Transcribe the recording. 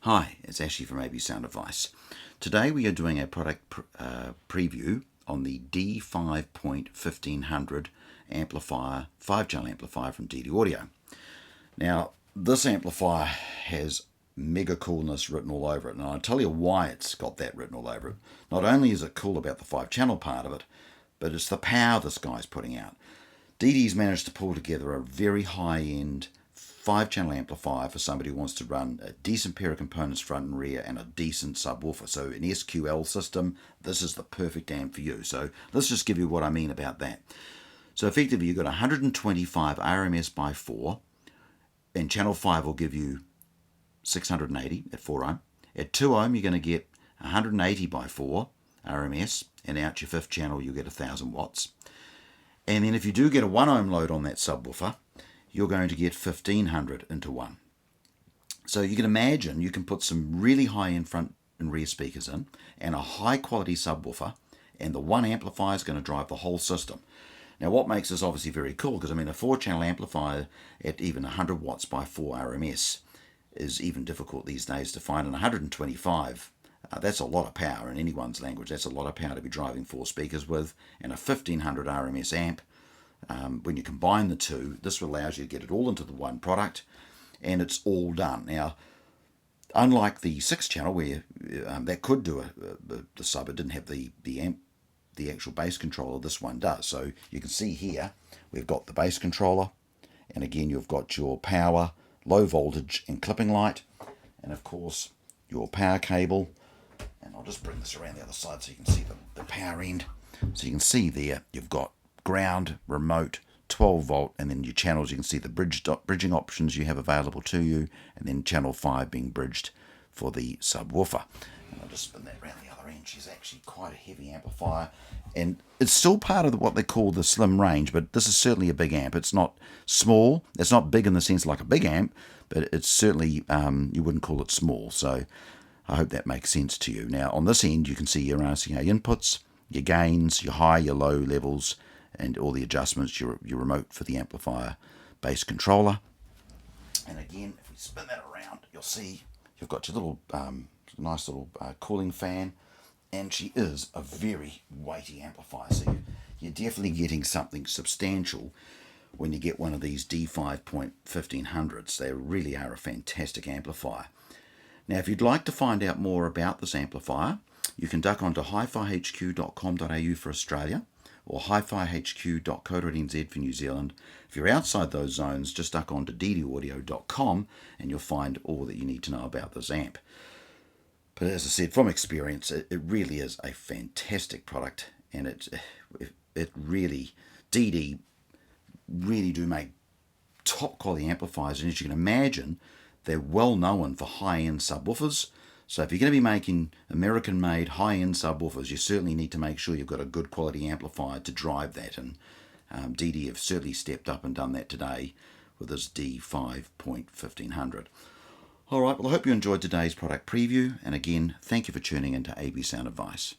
Hi, it's Ashley from AB Sound Advice. Today we are doing a product preview on the D5.1500 amplifier, 5-channel amplifier from DD Audio. Now, this amplifier has mega coolness written all over it, and I'll tell you why it's got that written all over it. Not only is it cool about the 5-channel part of it, but it's the power this guy's putting out. DD's managed to pull together a very high-end 5-channel amplifier for somebody who wants to run a decent pair of components front and rear and a decent subwoofer. So an SQL system, this is the perfect amp for you. So let's just give you what I mean about that. So effectively you've got 125 RMS by 4, and channel 5 will give you 680 at 4 ohm. At 2 ohm you're going to get 180 by 4 RMS, and out your 5th channel you'll get 1000 watts. And then if you do get a 1 ohm load on that subwoofer, you're going to get 1500 into 1. So you can imagine you can put some really high-end front and rear speakers in and a high-quality subwoofer, and the one amplifier is going to drive the whole system. Now what makes this obviously very cool, because I mean a 4-channel amplifier at even 100 watts by 4 RMS is even difficult these days to find, and 125, that's a lot of power in anyone's language. That's a lot of power to be driving 4 speakers with, and a 1500 RMS amp. When you combine the two, this allows you to get it all into the one product, and it's all done. Now, unlike the 6-channel where that could do the sub, it didn't have the actual bass controller. This one does. So you can see here we've got the bass controller, and again you've got your power, low voltage, and clipping light, and of course your power cable. And I'll just bring this around the other side so you can see the power end. So you can see there you've got ground, remote, 12 volt, and then your channels. You can see the bridging options you have available to you, and then channel 5 being bridged for the subwoofer. And I'll just spin that around the other end. She's actually quite a heavy amplifier, and it's still part of what they call the slim range, but this is certainly a big amp. It's not small, it's not big in the sense like a big amp, but it's certainly, you wouldn't call it small. So I hope that makes sense to you. Now on this end you can see your RCA inputs, your gains, your high, your low levels, and all the adjustments, your remote for the amplifier, bass controller. And again, if we spin that around, you'll see you've got your little nice little cooling fan, and she is a very weighty amplifier. So you're definitely getting something substantial when you get one of these D5.1500s. They really are a fantastic amplifier. Now, if you'd like to find out more about this amplifier, you can duck onto hifihq.com.au for Australia, or hifihq.co.nz for New Zealand. If you're outside those zones, just duck onto ddaudio.com and you'll find all that you need to know about this amp. But as I said, from experience, it really is a fantastic product, and it really, DD really do make top quality amplifiers, and as you can imagine, they're well known for high-end subwoofers. So if you're going to be making American-made high-end subwoofers, you certainly need to make sure you've got a good quality amplifier to drive that. And DD have certainly stepped up and done that today with this D5.1500. All right, well, I hope you enjoyed today's product preview. And again, thank you for tuning in to AB Sound Advice.